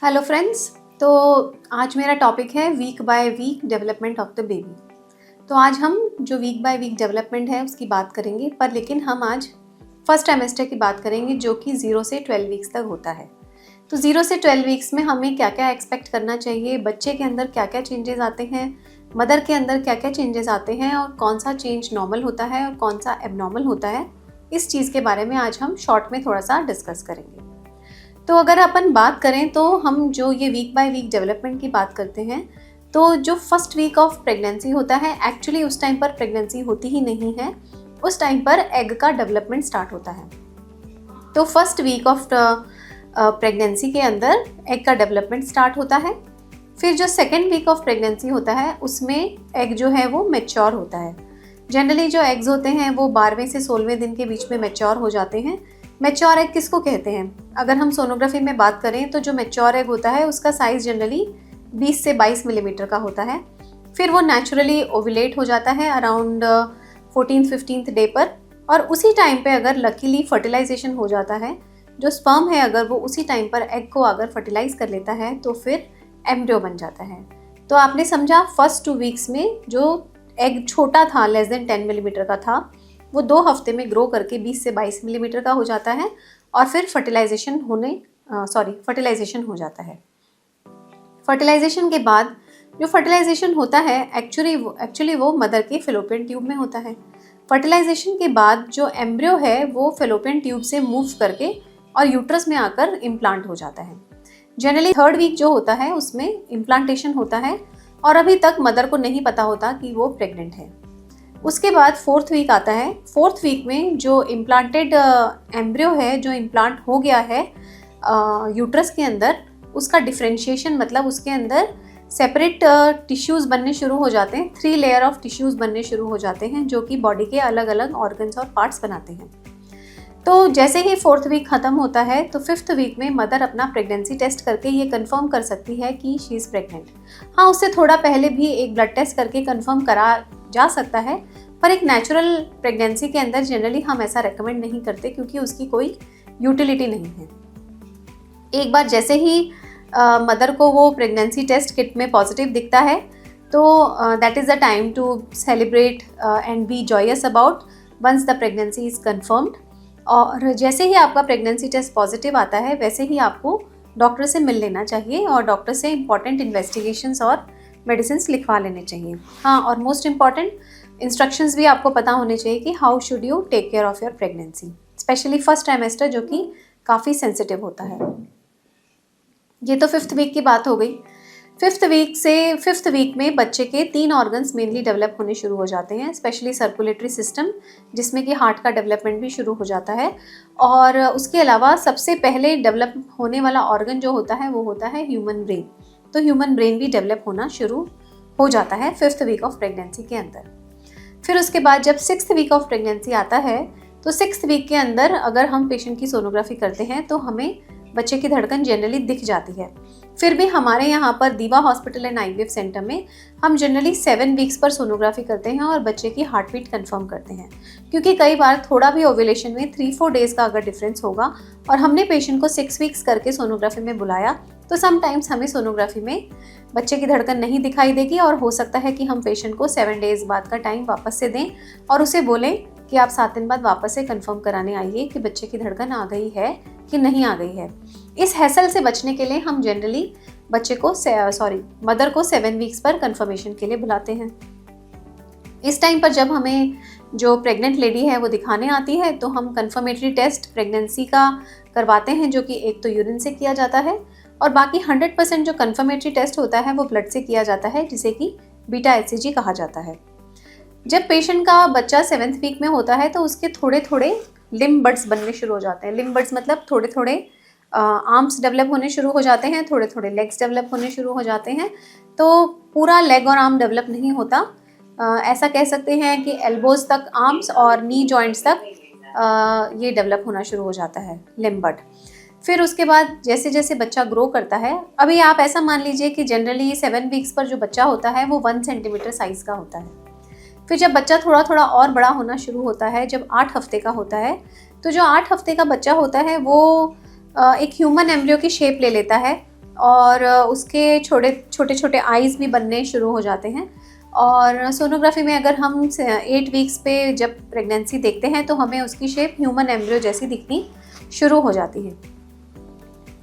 Hello friends. तो आज मेरा टॉपिक है week by week development of the baby. तो आज हम जो वीक बाय वीक डेवलपमेंट है उसकी बात करेंगे, पर लेकिन हम आज फर्स्ट ट्राइमेस्टर की बात करेंगे जो कि 0 से 12 वीक्स तक होता है। तो 0 से 12 वीक्स में हमें क्या क्या एक्सपेक्ट करना चाहिए, बच्चे के अंदर क्या क्या चेंजेस आते हैं, मदर के अंदर क्या क्या चेंजेस आते हैं और कौन सा चेंज नॉर्मल होता है और कौन सा एबनॉर्मल होता है, इस चीज़ के बारे में आज हम शॉर्ट में थोड़ा सा डिस्कस करेंगे। तो अगर अपन बात करें तो हम जो ये वीक बाय वीक डेवलपमेंट की बात करते हैं, तो जो फर्स्ट वीक ऑफ प्रेगनेंसी होता है, एक्चुअली उस टाइम पर प्रेगनेंसी होती ही नहीं है, उस टाइम पर एग का डेवलपमेंट स्टार्ट होता है। तो फर्स्ट वीक ऑफ प्रेगनेंसी के अंदर एग का डेवलपमेंट स्टार्ट होता है। फिर जो सेकेंड वीक ऑफ प्रेगनेंसी होता है उसमें एग जो है वो मैच्योर होता है। जनरली जो एग्स होते हैं वो 12वें से 16वें दिन के बीच में मैच्योर हो जाते हैं। मैच्योर एग किसको कहते हैं? अगर हम सोनोग्राफी में बात करें तो जो मैच्योर एग होता है उसका साइज़ जनरली 20 से 22 मिलीमीटर का होता है। फिर वो नेचुरली ओव्यूलेट हो जाता है अराउंड 14-15 डे पर, और उसी टाइम पे अगर लकीली फर्टिलाइजेशन हो जाता है, जो स्पर्म है अगर वो उसी टाइम पर एग को अगर फर्टिलाइज कर लेता है तो फिर एम्ब्रियो बन जाता है। तो आपने समझा, फर्स्ट 2 वीक्स में जो एग छोटा था, लेस देन 10 मिलीमीटर का था, वो 2 हफ्ते में ग्रो करके 20 से 22 मिलीमीटर का हो जाता है और फिर फर्टिलाइजेशन हो जाता है। फर्टिलाइजेशन के बाद जो फर्टिलाइजेशन होता है एक्चुअली वो मदर के फेलोपियन ट्यूब में होता है। फर्टिलाइजेशन के बाद जो एम्ब्रियो है वो फेलोपियन ट्यूब से मूव करके और यूट्रस में आकर इम्प्लांट हो जाता है। जनरली 3rd वीक जो होता है उसमें इम्प्लांटेशन होता है और अभी तक मदर को नहीं पता होता कि वो प्रेग्नेंट है। उसके बाद 4th वीक आता है। 4th वीक में जो इम्प्लांटेड एम्ब्रियो है, जो इम्प्लांट हो गया है यूट्रस के अंदर, उसका डिफ्रेंशिएशन मतलब उसके अंदर सेपरेट टिश्यूज़ बनने शुरू हो जाते हैं। 3 लेयर ऑफ टिश्यूज़ बनने शुरू हो जाते हैं जो कि बॉडी के अलग अलग ऑर्गन्स और पार्ट्स बनाते हैं। तो जैसे ही 4th वीक ख़त्म होता है तो 5th वीक में मदर अपना प्रेगनेंसी टेस्ट करके ये कंफर्म कर सकती है कि शी इज़ प्रेग्नेंट। हाँ, उससे थोड़ा पहले भी एक ब्लड टेस्ट करके कंफर्म करा जा सकता है, पर एक नेचुरल प्रेगनेंसी के अंदर जनरली हम ऐसा रेकमेंड नहीं करते क्योंकि उसकी कोई यूटिलिटी नहीं है। एक बार जैसे ही मदर को वो प्रेगनेंसी टेस्ट किट में पॉजिटिव दिखता है तो that is the time to celebrate and be joyous about once the pregnancy is confirmed. और जैसे ही आपका प्रेगनेंसी टेस्ट पॉजिटिव आता है वैसे ही आपको डॉक्टर से मिल लेना चाहिए और डॉक्टर से इंपॉर्टेंट इन्वेस्टिगेशंस और मेडिसिन लिखवा लेने चाहिए। हाँ, और मोस्ट इम्पॉर्टेंट इंस्ट्रक्शंस भी आपको पता होने चाहिए कि how should you take care of your pregnancy, especially first trimester जो कि काफ़ी सेंसिटिव होता है। ये तो 5th वीक की बात हो गई। 5th वीक में बच्चे के 3 ऑर्गन्स मेनली डेवलप होने शुरू हो जाते हैं, स्पेशली सर्कुलेटरी सिस्टम, जिसमें कि हार्ट का डेवलपमेंट भी शुरू हो जाता है। और उसके अलावा सबसे पहले डेवलप होने वाला ऑर्गन जो होता है वो होता है ह्यूमन ब्रेन। तो ह्यूमन ब्रेन भी डेवलप होना शुरू हो जाता है 5th वीक ऑफ प्रेगनेंसी के अंदर। फिर उसके बाद जब 6th वीक ऑफ प्रेगनेंसी आता है तो 6th वीक के अंदर अगर हम पेशेंट की सोनोग्राफी करते हैं तो हमें बच्चे की धड़कन जनरली दिख जाती है। फिर भी हमारे यहाँ पर दीवा हॉस्पिटल एंड IVF सेंटर में हम जनरली 7 वीक्स पर सोनोग्राफी करते हैं और बच्चे की हार्ट बीट कंफर्म करते हैं, क्योंकि कई बार थोड़ा भी ओव्यूलेशन में 3-4 डेज़ का अगर डिफरेंस होगा और हमने पेशेंट को 6 वीक्स करके सोनोग्राफी में बुलाया तो समटाइम्स हमें सोनोग्राफी में बच्चे की धड़कन नहीं दिखाई देगी और हो सकता है कि हम पेशेंट को 7 डेज़ बाद का टाइम वापस से दें और उसे बोलें कि आप 7 दिन बाद वापस से कंफर्म कराने आइए कि बच्चे की धड़कन आ गई है कि नहीं आ गई है। इस हैसल से बचने के लिए हम जनरली मदर को 7 वीक्स पर कंफर्मेशन के लिए बुलाते हैं। इस टाइम पर जब हमें जो प्रेग्नेंट लेडी है वो दिखाने आती है तो हम कंफर्मेटरी टेस्ट प्रेगनेंसी का करवाते हैं, जो कि एक तो यूरिन से किया जाता है और बाकी 100% जो कंफर्मेटरी टेस्ट होता है वो ब्लड से किया जाता है, जिसे कि बीटा HCG कहा जाता है। जब पेशेंट का बच्चा 7th वीक में होता है तो उसके थोड़े थोड़े लिम्ब बड्स बनने शुरू हो जाते हैं। लिम्ब बड्स मतलब थोड़े थोड़े आर्म्स डेवलप होने शुरू हो जाते हैं, थोड़े थोड़े लेग्स डेवलप होने शुरू हो जाते हैं। तो पूरा लेग और आर्म डेवलप नहीं होता, ऐसा कह सकते हैं कि एल्बोज तक आर्म्स और नी जॉइंट्स तक ये डेवलप होना शुरू हो जाता है लिम्ब बड। फिर उसके बाद जैसे जैसे बच्चा ग्रो करता है, अभी आप ऐसा मान लीजिए कि जनरली 7 वीक्स पर जो बच्चा होता है वो 1 सेंटीमीटर साइज़ का होता है। फिर जब बच्चा थोड़ा थोड़ा और बड़ा होना शुरू होता है, जब 8 हफ्ते का होता है, तो जो 8 हफ्ते का बच्चा होता है वो एक ह्यूमन एम्ब्रियो की शेप ले लेता है और उसके छोटे छोटे आइज़ भी बनने शुरू हो जाते हैं। और सोनोग्राफी में अगर हम 8 वीक्स पे जब प्रेगनेंसी देखते हैं तो हमें उसकी शेप ह्यूमन एम्ब्रियो जैसी दिखनी शुरू हो जाती है।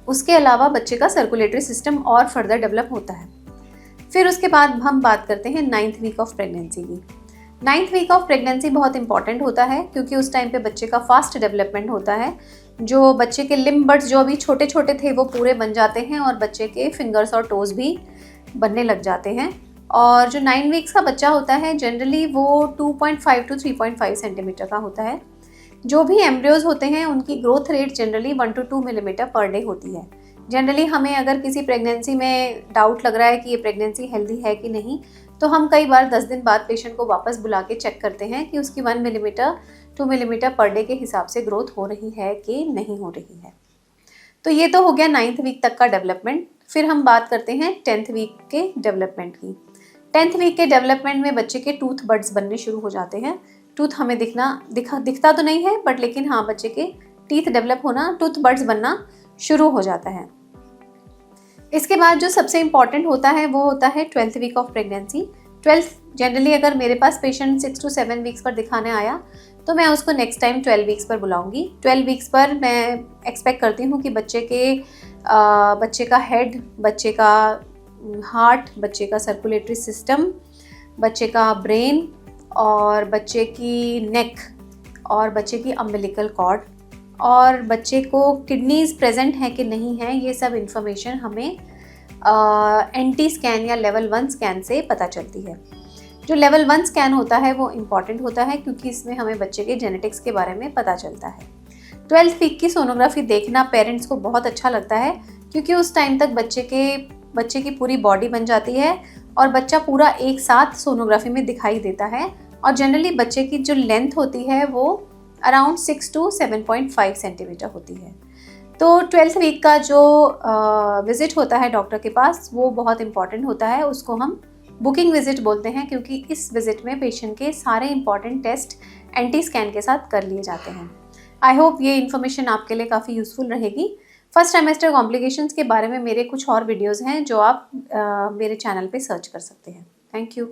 उसके अलावा बच्चे का सर्कुलेटरी सिस्टम और फर्दर डेवलप होता है। फिर उसके बाद हम बात करते हैं 9th वीक ऑफ प्रेगनेंसी की। 9th वीक ऑफ प्रेगनेंसी बहुत इंपॉर्टेंट होता है क्योंकि उस टाइम पे बच्चे का फास्ट डेवलपमेंट होता है। जो बच्चे के लिम्ब बड्स जो अभी छोटे छोटे थे वो पूरे बन जाते हैं और बच्चे के फिंगर्स और टोज भी बनने लग जाते हैं। और जो 9 वीक्स का बच्चा होता है जनरली वो 2.5 to 3.5 सेंटीमीटर का होता है। जो भी एम्ब्रियोज होते हैं उनकी growth rate generally 1 to 2 millimetre per day होती है। जनरली हमें अगर किसी प्रेगनेंसी में डाउट लग रहा है कि ये प्रेगनेंसी हेल्दी है कि नहीं, तो हम कई बार 10 दिन बाद पेशेंट को वापस बुला के चेक करते हैं कि उसकी 1 मिलीमीटर 2 मिलीमीटर पर डे के हिसाब से ग्रोथ हो रही है कि नहीं हो रही है। तो ये तो हो गया 9th वीक तक का डेवलपमेंट। फिर हम बात करते हैं 10th वीक के डेवलपमेंट की। 10th वीक के डेवलपमेंट में बच्चे के टूथ बड्स बनने शुरू हो जाते हैं। टूथ हमें दिखता तो नहीं है बट लेकिन हाँ, बच्चे के टीथ डेवलप होना, टूथ बड्स बनना शुरू हो जाता है। इसके बाद जो सबसे इम्पॉर्टेंट होता है वो होता है 12th week of pregnancy. 12th generally अगर मेरे पास पेशेंट 6 to 7 वीक्स पर दिखाने आया तो मैं उसको नेक्स्ट टाइम 12 वीक्स पर बुलाऊंगी। 12 वीक्स पर मैं एक्सपेक्ट करती हूँ कि बच्चे का हेड, बच्चे का हार्ट, बच्चे का सर्कुलेटरी सिस्टम, बच्चे का ब्रेन और बच्चे की नेक और बच्चे की अम्बिलिकल कॉर्ड और बच्चे को किडनीज प्रेजेंट हैं कि नहीं है, ये सब इन्फॉर्मेशन हमें NT स्कैन या लेवल 1 स्कैन से पता चलती है। जो लेवल 1 स्कैन होता है वो इम्पॉर्टेंट होता है क्योंकि इसमें हमें बच्चे के जेनेटिक्स के बारे में पता चलता है। 12th वीक की सोनोग्राफी देखना पेरेंट्स को बहुत अच्छा लगता है क्योंकि उस टाइम तक बच्चे की पूरी बॉडी बन जाती है और बच्चा पूरा एक साथ सोनोग्राफी में दिखाई देता है। और जनरली बच्चे की जो लेंथ होती है वो अराउंड 6 to 7.5 सेंटीमीटर होती है। तो 12th वीक का जो विज़िट होता है डॉक्टर के पास वो बहुत इंपॉर्टेंट होता है। उसको हम बुकिंग विज़िट बोलते हैं क्योंकि इस विज़िट में पेशेंट के सारे इंपॉर्टेंट टेस्ट NT स्कैन के साथ कर लिए जाते हैं। आई होप ये इन्फॉर्मेशन आपके लिए काफ़ी यूज़फुल रहेगी। फर्स्ट ट्राइमेस्टर कॉम्प्लिकेशंस के बारे में मेरे कुछ और वीडियोज़ हैं जो आप मेरे चैनल पे सर्च कर सकते हैं। Thank you.